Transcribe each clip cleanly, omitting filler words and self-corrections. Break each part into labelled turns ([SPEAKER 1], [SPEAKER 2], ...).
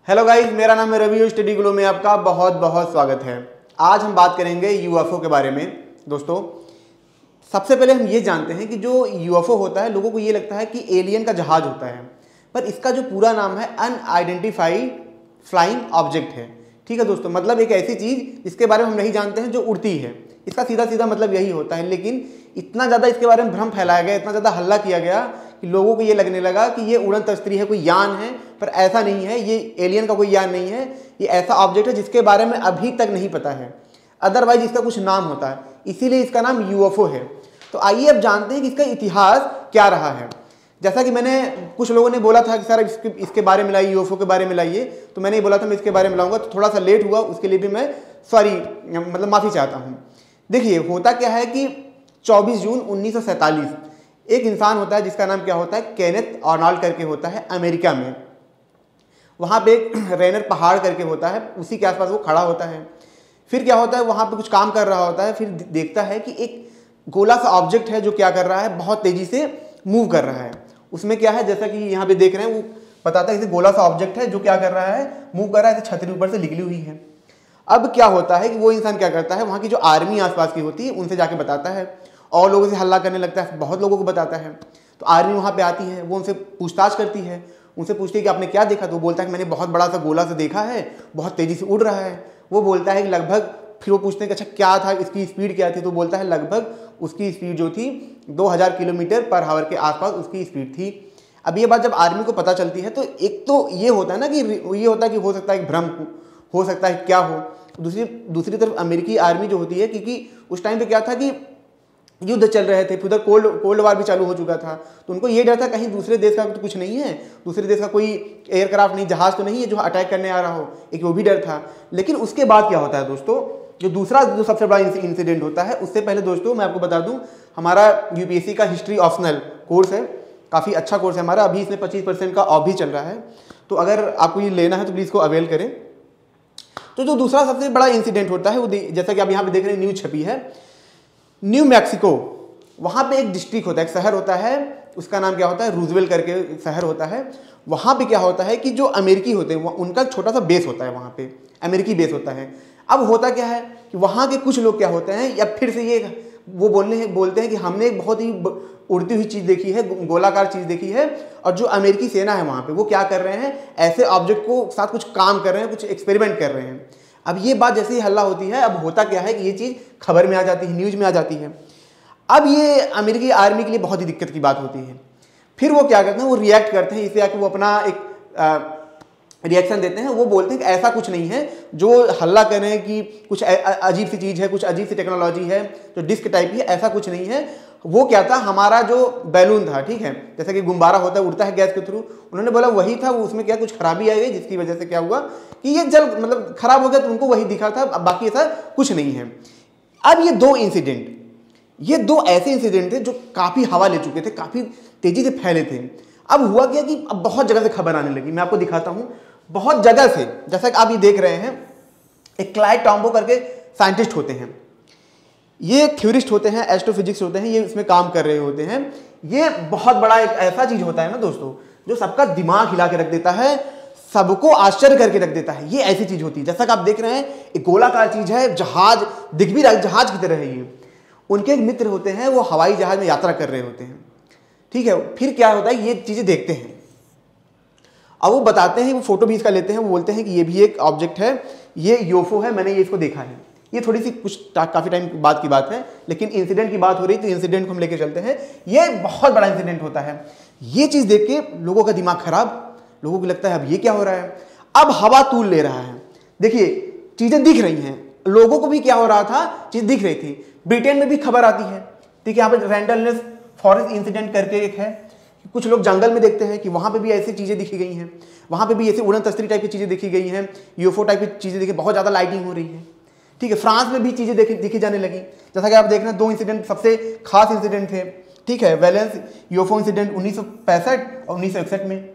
[SPEAKER 1] Hello guys, मेरा नाम है रवि और स्टडी ग्लो में आपका बहुत बहुत स्वागत है। आज हम बात करेंगे यूएफओ के बारे में। दोस्तों, सबसे पहले हम ये जानते हैं कि जो यूएफओ होता है, लोगों को ये लगता है कि एलियन का जहाज होता है, पर इसका जो पूरा नाम है अनआइडेंटिफाइड फ्लाइंग ऑब्जेक्ट है। ठीक है दोस्तों, मतलब एक ऐसी चीज़ जिसके बारे में हम नहीं जानते हैं जो उड़ती है। इसका सीधा सीधा मतलब यही होता है। लेकिन इतना ज़्यादा इसके बारे में भ्रम फैलाया गया, इतना ज़्यादा हल्ला किया गया कि लोगों को ये लगने लगा कि ये उड़न तस्त्री है, कोई यान है। पर ऐसा नहीं है, ये एलियन का कोई यान नहीं है। ये ऐसा ऑब्जेक्ट है जिसके बारे में अभी तक नहीं पता है। अदरवाइज इसका कुछ नाम होता है, इसीलिए इसका नाम यूएफओ है। तो आइए अब जानते हैं कि इसका इतिहास क्या रहा है। जैसा कि मैंने, कुछ लोगों ने बोला था कि सर इसके बारे में लाइए, यूएफओ के बारे में लाइए, तो मैंने बोला था मैं इसके बारे में लाऊंगा, तो थोड़ा सा लेट हुआ, उसके लिए भी मैं मतलब माफ़ी चाहता हूँ। देखिए, होता क्या है कि 24 जून 1947 एक इंसान होता है जिसका नाम क्या होता है, केनेथ आर्नल्ड करके होता है अमेरिका में। वहाँ पे एक रेनर पहाड़ करके होता है, उसी के आसपास वो खड़ा होता है। फिर क्या होता है, वहाँ पे कुछ काम कर रहा होता है। फिर देखता है कि एक गोला सा ऑब्जेक्ट है जो क्या कर रहा है, बहुत तेज़ी से मूव कर रहा है। उसमें क्या है, जैसा कि यहाँ पे देख रहे हैं, वो बताता है कि गोला सा ऑब्जेक्ट है जो क्या कर रहा है, मूव कर रहा है, छतरी ऊपर से निकली हुई है। अब क्या होता है कि वो इंसान क्या करता है, वहाँ की जो आर्मी आसपास की होती है उनसे जाके बताता है, और लोगों से हल्ला करने लगता है, बहुत लोगों को बताता है। तो आर्मी वहाँ पे आती है, वो उनसे पूछताछ करती है, उनसे पूछती है कि आपने क्या देखा। तो वो बोलता है कि मैंने बहुत बड़ा सा गोला सा देखा है, बहुत तेज़ी से उड़ रहा है। वो बोलता है कि लगभग, फिर वो पूछते हैं कि अच्छा क्या था, इसकी स्पीड क्या थी। तो बोलता है लगभग उसकी स्पीड जो थी 2000 किलोमीटर पर आवर के आसपास उसकी स्पीड थी। अब ये बात जब आर्मी को पता चलती है, तो एक तो ये होता है ना कि ये होता है कि हो सकता है भ्रम हो सकता है क्या हो। दूसरी तरफ अमेरिकी आर्मी जो होती है, क्योंकि उस टाइम पे क्या था कि युद्ध चल रहे थे, उधर कोल्ड वार भी चालू हो चुका था। तो उनको ये डर था कहीं दूसरे देश का तो कुछ नहीं है, दूसरे देश का कोई एयरक्राफ्ट नहीं, जहाज तो नहीं है जो अटैक करने आ रहा हो, एक वो भी डर था। लेकिन उसके बाद क्या होता है दोस्तों, जो सबसे बड़ा इंसिडेंट होता है, उससे पहले दोस्तों मैं आपको बता दूं, हमारा यूपीएससी का हिस्ट्री ऑप्शनल कोर्स है, काफ़ी अच्छा कोर्स है हमारा। अभी इसमें 25% का ऑफ भी चल रहा है, तो अगर आपको ये लेना है तो प्लीज़ इसको अवेल करें। तो जो दूसरा सबसे बड़ा इंसिडेंट होता है वो, जैसा कि आप यहाँ पे देख रहे हैं, न्यूज़ छपी है, न्यू मैक्सिको, वहाँ पे एक डिस्ट्रिक्ट होता है, एक शहर होता है, उसका नाम क्या होता है, रूजवेल्ट करके शहर होता है। वहाँ पे क्या होता है कि जो अमेरिकी होते हैं, उनका छोटा सा बेस होता है, वहाँ पे अमेरिकी बेस होता है। अब होता क्या है कि वहाँ के कुछ लोग क्या होते हैं, या फिर से ये वो बोलते हैं कि हमने एक बहुत ही उड़ती हुई चीज़ देखी है, गोलाकार चीज़ देखी है, और जो अमेरिकी सेना है वहाँ पे, वो क्या कर रहे हैं, ऐसे ऑब्जेक्ट को साथ कुछ काम कर रहे हैं, कुछ एक्सपेरिमेंट कर रहे हैं। अब ये बात जैसे ही हल्ला होती है, अब होता क्या है कि ये चीज़ खबर में आ जाती है, न्यूज़ में आ जाती है। अब ये अमेरिकी आर्मी के लिए बहुत ही दिक्कत की बात होती है। फिर वो क्या करते हैं, वो रिएक्ट करते हैं, इसे आके वो अपना एक रिएक्शन देते हैं। वो बोलते हैं कि ऐसा कुछ नहीं है, जो हल्ला कर रहे हैं कि कुछ अजीब सी चीज़ है, कुछ अजीब सी टेक्नोलॉजी है जो डिस्क टाइप की है, ऐसा कुछ नहीं है। वो क्या था, हमारा जो बैलून था, ठीक है, जैसे कि गुब्बारा होता है, उड़ता है गैस के थ्रू, उन्होंने बोला वही था। वो उसमें क्या कुछ खराबी आई गई, जिसकी वजह से क्या हुआ कि ये मतलब खराब हो गया, तो उनको वही दिखा था, अब बाकी ऐसा कुछ नहीं है। अब ये दो ऐसे इंसिडेंट थे जो काफ़ी हवा ले चुके थे, काफ़ी तेज़ी से फैले थे। अब हुआ क्या कि अब बहुत जगह से खबर आने लगी। मैं आपको दिखाता हूँ, बहुत जगह से, जैसा कि आप ये देख रहे हैं, एक क्लाइड टॉम्बो करके साइंटिस्ट होते हैं, ये थ्योरिस्ट होते हैं, एस्ट्रोफिजिक्स होते हैं, ये इसमें काम कर रहे होते हैं। ये बहुत बड़ा एक ऐसा चीज़ होता है ना दोस्तों, जो सबका दिमाग हिला के रख देता है, सबको आश्चर्य करके रख देता है। ये ऐसी चीज़ होती है, जैसा कि आप देख रहे हैं, एक गोलाकार चीज़ है, जहाज दिख भी रहा है, जहाज की तरह है ये। उनके एक मित्र होते हैं, वो हवाई जहाज में यात्रा कर रहे होते हैं, ठीक है। फिर क्या होता है, ये चीज़ें देखते हैं, अब वो बताते हैं, वो फोटो भी इसका लेते हैं, वो बोलते हैं कि ये भी एक ऑब्जेक्ट है, ये यूएफओ है, मैंने ये इसको देखा है। ये थोड़ी सी काफ़ी टाइम बाद की बात है, लेकिन इंसिडेंट की बात हो रही, तो इंसिडेंट को हम लेके चलते हैं। ये बहुत बड़ा इंसिडेंट होता है। ये चीज़ देख के लोगों का दिमाग खराब, लोगों को लगता है अब ये क्या हो रहा है, अब हवा तूल ले रहा है। देखिए, चीज़ें दिख रही हैं, लोगों को भी क्या हो रहा था, चीज़ दिख रही थी। ब्रिटेन में भी खबर आती है, ठीक है, यहाँ पर रैंडलनेस फॉरेस्ट इंसिडेंट करके एक है, कुछ लोग जंगल में देखते हैं कि वहाँ पे भी ऐसी चीज़ें दिखी गई हैं, वहाँ पे भी ऐसी उड़न तस्त्री टाइप की चीज़ें दिखी गई हैं, यूएफओ टाइप की चीज़ें देखी, बहुत ज़्यादा लाइटिंग हो रही है, ठीक है। फ्रांस में भी चीज़ें दिखी जाने लगी, जैसा कि आप देख रहे हैं, दो इंसिडेंट सबसे खास इंसिडेंट थे, ठीक है, वैलेंस यूएफओ इंसिडेंट 1965 और 1961 में।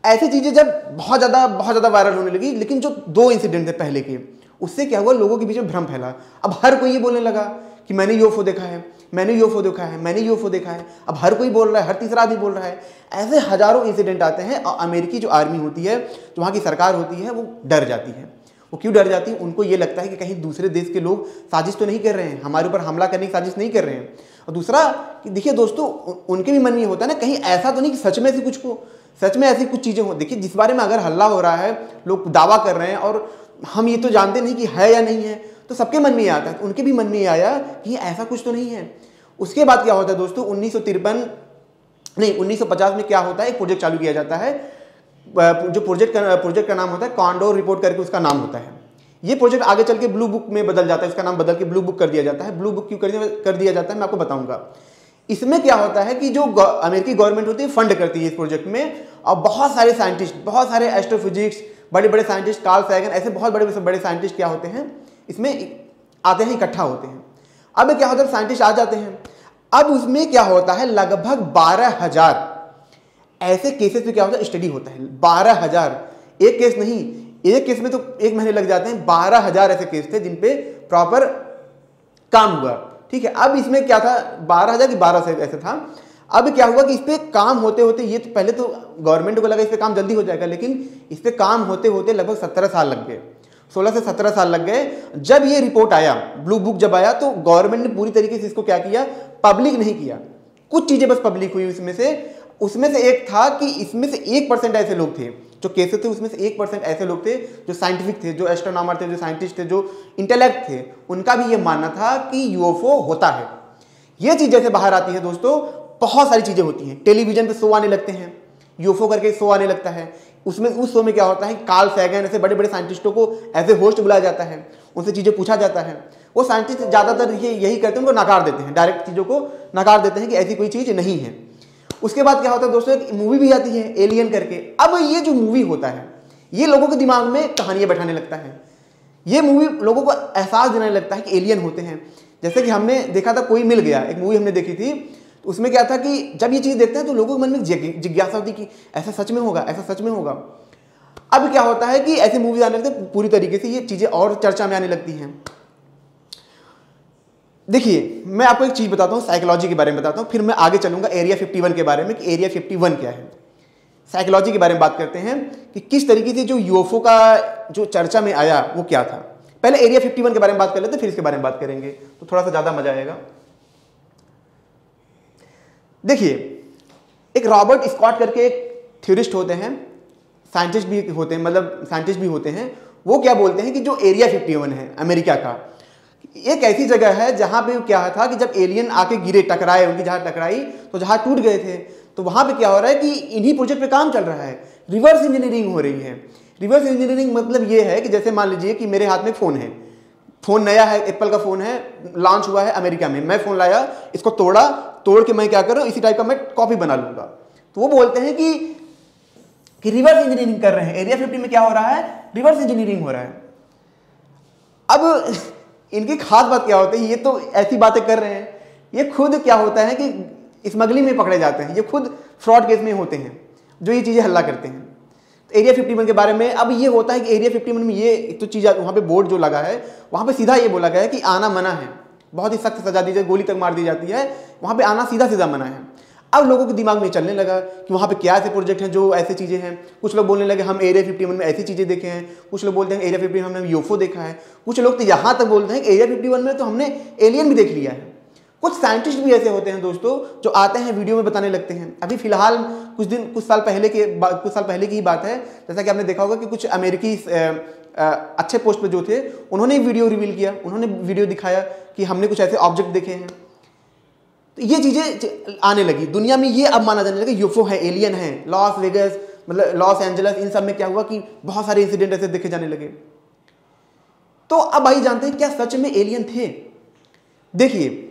[SPEAKER 1] ऐसी चीज़ें जब बहुत ज़्यादा वायरल होने लगी, लेकिन जो दो इंसिडेंट थे पहले के, उससे क्या हुआ, लोगों के बीच में भ्रम फैला। अब हर कोई ये बोलने लगा कि मैंने यूएफओ देखा है, मैंने यूएफओ देखा है, मैंने यूएफओ देखा है। अब हर कोई बोल रहा है, हर तीसरा आदमी बोल रहा है। ऐसे हजारों इंसिडेंट आते हैं और अमेरिकी जो आर्मी होती है, जो वहाँ की सरकार होती है, वो डर जाती है। वो क्यों डर जाती है? उनको ये लगता है कि कहीं दूसरे देश के लोग साजिश तो नहीं कर रहे हैं, हमारे ऊपर हमला करने की साजिश नहीं कर रहे हैं। और दूसरा कि देखिए दोस्तों, उनके भी मन में ये होता है ना, कहीं ऐसा तो नहीं कि सच में ऐसी कुछ चीज़ें हो। देखिए, जिस बारे में अगर हल्ला हो रहा है, लोग दावा कर रहे हैं और हम ये तो जानते नहीं कि है या नहीं है, तो सबके मन में ये आता है। तो उनके भी मन में ये आया कि ऐसा कुछ तो नहीं है। उसके बाद क्या होता है दोस्तों, 1950 में क्या होता है, एक प्रोजेक्ट चालू किया जाता है। जो प्रोजेक्ट का नाम होता है कॉन्डोर रिपोर्ट करके उसका नाम होता है। ये प्रोजेक्ट आगे चल के ब्लू बुक में बदल जाता है, इसका नाम बदल के ब्लू बुक कर दिया जाता है। ब्लू बुक क्यों कर दिया जाता है मैं आपको बताऊंगा। इसमें क्या होता है कि जो अमेरिकी गवर्नमेंट होती है फंड करती है इस प्रोजेक्ट में, और बहुत सारे साइंटिस्ट, बहुत सारे एस्ट्रोफिजिक्स, बड़े बड़े साइंटिस्ट, कार्ल सैगन, ऐसे बहुत बड़े साइंटिस्ट क्या होते हैं इसमें आते हैं, इकट्ठा होते हैं। अब क्या होता है, साइंटिस्ट आ जाते हैं। अब उसमें क्या होता है, लगभग 12,000 ऐसे केसेस में क्या होता है, स्टडी होता है। 12,000, एक केस नहीं, एक केस में तो 1 महीने लग जाते हैं। 12,000 ऐसे केस थे जिन पे प्रॉपर काम हुआ। ठीक है, अब इसमें क्या था, 12,000 की 1200 ऐसे था। अब क्या हुआ कि इस पे काम होते होते, ये तो पहले तो गवर्नमेंट को लगा इस पे काम जल्दी हो जाएगा, लेकिन इस पे काम होते होते लगभग 17 साल लग गए, 16 से 17 साल लग गए। जब ये रिपोर्ट आया, ब्लू बुक जब आया, तो गवर्नमेंट ने पूरी तरीके से इसको क्या किया, पब्लिक नहीं किया। कुछ चीजें बस पब्लिक हुई उसमें से एक था कि इसमें से 1% ऐसे लोग थे जो केसेस थे, उसमें से 1% ऐसे लोग थे जो साइंटिफिक थे, जो एस्ट्रोनॉमर थे, जो साइंटिस्ट थे, जो इंटेलेक्ट थे, उनका भी ये मानना था कि यूएफओ होता है। ये चीज जैसे बाहर आती है दोस्तों, बहुत सारी चीजें होती हैं। टेलीविजन पे शो आने लगते हैं, यूएफओ करके शो आने लगता है। उसमें उस शो में क्या होता है, कार्ल सैगन ऐसे बड़े बड़े साइंटिस्टों को एज ए होस्ट बुलाया जाता है, उनसे चीजें पूछा जाता है। वो साइंटिस्ट ज्यादातर यही करते हैं, उनको नकार देते हैं, डायरेक्ट चीजों को नकार देते हैं कि ऐसी कोई चीज नहीं है। उसके बाद क्या होता है दोस्तों, एक मूवी भी आती है एलियन करके। अब ये जो मूवी होता है, ये लोगों के दिमाग में कहानियां बैठाने लगता है। ये मूवी लोगों को एहसास दिलाने लगता है कि एलियन होते हैं। जैसे कि हमने देखा था कोई मिल गया, एक मूवी हमने देखी थी, तो उसमें क्या था कि जब ये चीज देखते हैं तो लोगों के मन में जिज्ञासा होती कि ऐसा सच में होगा, ऐसा सच में होगा। अब क्या होता है कि ऐसी मूवी आने लगते हैं, पूरी तरीके से ये चीजें और चर्चा में आने लगती हैं। देखिए, मैं आपको एक चीज बताता हूँ, साइकोलॉजी के बारे में बताता हूँ, फिर मैं आगे चलूंगा एरिया 51 के बारे में कि एरिया 51 क्या है। साइकोलॉजी के बारे में बात करते हैं कि किस तरीके से जो यूएफओ का जो चर्चा में आया वो क्या था। पहले एरिया 51 के बारे में बात कर लेते हैं, फिर इसके बारे में बात करेंगे, तो थोड़ा सा ज्यादा मजा आएगा। देखिए, एक रॉबर्ट स्कॉट करके एक थ्योरिस्ट होते हैं, साइंटिस्ट भी होते हैं, मतलब साइंटिस्ट भी होते हैं। वो क्या बोलते हैं कि जो एरिया 51 है अमेरिका का, एक ऐसी जगह है जहां पे क्या था कि जब एलियन आके गिरे, टकराए, उनकी जहाज टकराई तो जहाज टूट गए थे। तो वहां पे क्या हो रहा है कि इन्हीं प्रोजेक्ट पे काम चल रहा है, रिवर्स इंजीनियरिंग हो रही है। रिवर्स इंजीनियरिंग मतलब ये है कि जैसे मान लीजिए कि मेरे हाथ में फोन है, फोन नया है, एप्पल का फोन है, लॉन्च हुआ है अमेरिका में, मैं फोन लाया, इसको तोड़ के मैं क्या कर रहा हूं, इसी टाइप का मैं कॉपी बना लूंगा। तो वो बोलते हैं कि रिवर्स इंजीनियरिंग कर रहे हैं। एरिया 50 में क्या हो रहा है, रिवर्स इंजीनियरिंग हो रहा है। अब इनकी खास बात क्या होती है, ये तो ऐसी बातें कर रहे हैं, ये खुद क्या होता है कि स्मगलिंग में पकड़े जाते हैं, ये खुद फ्रॉड केस में होते हैं जो ये चीजें हल्ला करते हैं। तो एरिया 51 के बारे में अब ये होता है कि एरिया 51 में ये एक तो चीज, वहां पे बोर्ड जो लगा है, वहां पे सीधा ये बोला गया है कि आना मना है, बहुत ही सख्त सजा दी जाए, गोली तक मार दी जाती है, वहां पे आना सीधा सीधा मना है। अब लोगों के दिमाग में चलने लगा कि वहाँ पे क्या ऐसे प्रोजेक्ट हैं जो ऐसी चीज़ें हैं। कुछ लोग बोलने लगे हम एरिया 51 में ऐसी चीज़ें देखे हैं, कुछ लोग बोलते हैं एरिया 51 हमने यूएफओ देखा है, कुछ लोग तो यहाँ तक बोलते हैं कि एरिया 51 में तो हमने एलियन भी देख लिया है। कुछ साइंटिस्ट भी ऐसे होते हैं दोस्तों जो आते हैं वीडियो में बताने लगते हैं। अभी फिलहाल कुछ साल पहले की ही बात है, जैसा कि आपने देखा होगा कि कुछ अमेरिकी अच्छे पोस्ट पे जो थे उन्होंने वीडियो रिवील किया, उन्होंने वीडियो दिखाया कि हमने कुछ ऐसे ऑब्जेक्ट देखे हैं। तो ये चीजें आने लगी दुनिया में, ये अब माना जाने लगा यूएफओ है, एलियन है। लॉस वेगस, मतलब लॉस एंजल्स, इन सब में क्या हुआ कि बहुत सारे इंसिडेंट ऐसे देखे जाने लगे। तो अब भाई जानते हैं क्या सच में एलियन थे। देखिए,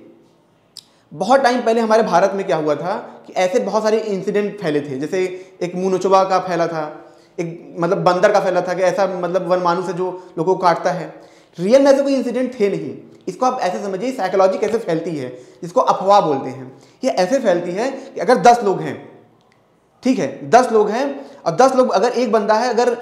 [SPEAKER 1] बहुत टाइम पहले हमारे भारत में क्या हुआ था कि ऐसे बहुत सारे इंसिडेंट फैले थे। जैसे एक मुनोचोबा का फैला था, एक मतलब बंदर का फैला था कि ऐसा मतलब वन मानुस है जो लोगों को काटता है। रियल में ऐसे कोई इंसिडेंट थे नहीं। इसको आप ऐसे समझिए, साइकोलॉजी कैसे फैलती है, जिसको अफवाह बोलते हैं। ये ऐसे फैलती है कि अगर 10 लोग हैं, ठीक है, 10 लोग हैं और 10 लोग, अगर एक बंदा है, अगर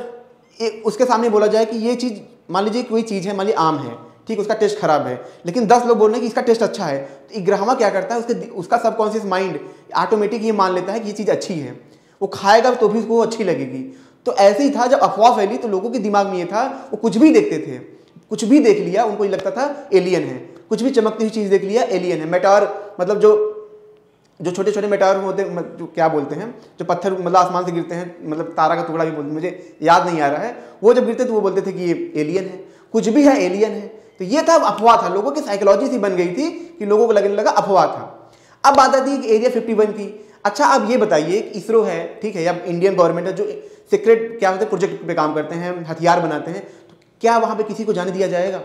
[SPEAKER 1] उसके सामने बोला जाए कि ये चीज़, मान लीजिए कोई चीज़ है, मान लीजिए आम है, ठीक, उसका टेस्ट खराब है, लेकिन 10 लोग बोल रहे हैं कि इसका टेस्ट अच्छा है, तो ग्राहमा क्या करता है, उसका सबकॉन्शियस माइंड ऑटोमेटिक ये मान लेता है कि ये चीज़ अच्छी है, वो खाएगा तो भी उसको अच्छी लगेगी। तो ऐसे ही था, जब अफवाह फैली तो लोगों के दिमाग में ये था, वो कुछ भी देखते थे, कुछ भी देख लिया उनको ये लगता था एलियन है, कुछ भी चमकती हुई चीज़ देख लिया एलियन है। मेटार मतलब जो छोटे छोटे मेटार होते हैं, जो क्या बोलते हैं, जो पत्थर मतलब आसमान से गिरते हैं, मतलब तारा का टुकड़ा भी बोलते हैं, मुझे याद नहीं आ रहा है, वो जब गिरते तो वो बोलते थे कि ये एलियन है, कुछ भी है एलियन है। तो ये था अफवाह था, लोगों की साइकोलॉजी सी बन गई थी कि लोगों को लगने लगा अफवाह था। अब बात आती है कि एरिया 51 की। अच्छा, अब ये बताइए, इसरो है, ठीक है, या इंडियन गवर्नमेंट है, जो सीक्रेट क्या होते हैं प्रोजेक्ट पे काम करते हैं, हथियार बनाते हैं, तो क्या वहाँ पे किसी को जाने दिया जाएगा?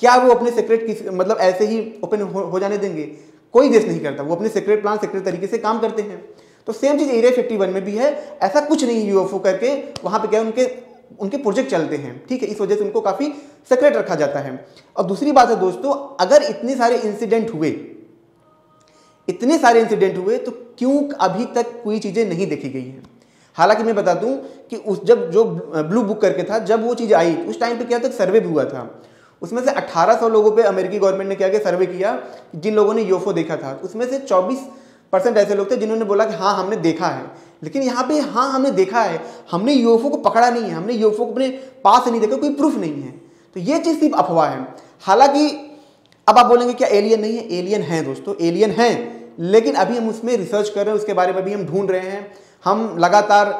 [SPEAKER 1] क्या वो अपने सीक्रेट मतलब ऐसे ही ओपन हो जाने देंगे? कोई देश नहीं करता, वो अपने सीक्रेट प्लान सीक्रेट तरीके से काम करते हैं। तो सेम चीज़ एरिया 51 में भी है, ऐसा कुछ नहीं यूएफओ करके वहाँ पे क्या उनके प्रोजेक्ट चलते हैं, ठीक है, इस वजह से उनको काफ़ी सीक्रेट रखा जाता है। और दूसरी बात है दोस्तों, अगर इतने सारे इंसिडेंट हुए तो क्यों अभी तक कोई चीज़ें नहीं देखी गई हैं? हालांकि मैं बता दूं कि जब जो ब्लू बुक करके था, जब वो चीज़ आई उस टाइम पे क्या था, सर्वे भी हुआ था, उसमें से 1800 लोगों पे अमेरिकी गवर्नमेंट ने क्या किया, सर्वे किया जिन लोगों ने यूएफओ देखा था, उसमें से 24% ऐसे लोग थे जिन्होंने बोला कि हाँ हमने देखा है। लेकिन यहाँ पे हाँ हमने देखा है, हमने यूएफओ को पकड़ा नहीं है, हमने यूएफओ को अपने पास से नहीं देखा, कोई प्रूफ नहीं है। तो ये चीज़ सिर्फ अफवाह है। हालांकि अब आप बोलेंगे क्या एलियन नहीं है? एलियन है दोस्तों, एलियन है, लेकिन अभी हम उसमें रिसर्च कर रहे हैं, उसके बारे में भी हम ढूंढ रहे हैं, हम लगातार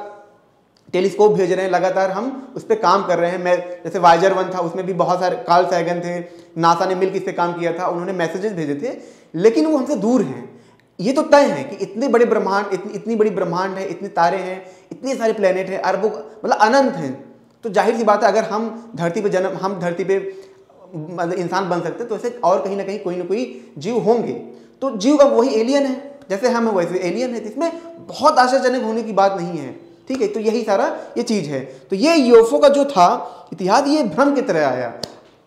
[SPEAKER 1] टेलीस्कोप भेज रहे हैं, लगातार हम उस पर काम कर रहे हैं। मैं जैसे वायेजर 1 था, उसमें भी बहुत सारे कार्ल सैगन थे, नासा ने मिलकर इस पर काम किया था, उन्होंने मैसेजेस भेजे थे, लेकिन वो हमसे दूर हैं। ये तो तय है कि इतने बड़े ब्रह्मांड, इतनी बड़ी ब्रह्मांड है, इतने तारे हैं, इतने सारे प्लेनेट हैं, अरबों मतलब अनंत हैं। तो जाहिर सी बात है, अगर हम धरती पे मतलब इंसान बन सकते तो ऐसे और कहीं ना कहीं कोई ना कोई जीव होंगे। तो जीव का वही एलियन है, जैसे हम वैसे एलियन है, इसमें बहुत आश्चर्यजनक होने की बात नहीं है, ठीक है। तो यही सारा ये चीज़ है। तो ये यूएफओ का जो था इतिहास, ये भ्रम की तरह आया।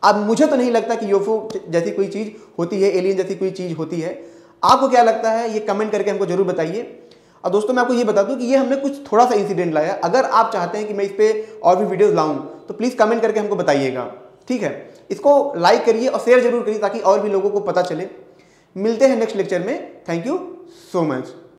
[SPEAKER 1] अब मुझे तो नहीं लगता कि यूएफओ जैसी कोई चीज़ होती है, एलियन जैसी कोई चीज़ होती है। आपको क्या लगता है, ये कमेंट करके हमको जरूर बताइए। और दोस्तों मैं आपको ये बता दूं कि ये हमने कुछ थोड़ा सा इंसिडेंट लाया। अगर आप चाहते हैं कि मैं इस पर और भी वीडियोज़ लाऊं तो प्लीज़ कमेंट करके हमको बताइएगा, ठीक है। इसको लाइक करिए और शेयर जरूर करिए ताकि और भी लोगों को पता चले। मिलते हैं नेक्स्ट लेक्चर में। Thank you so much.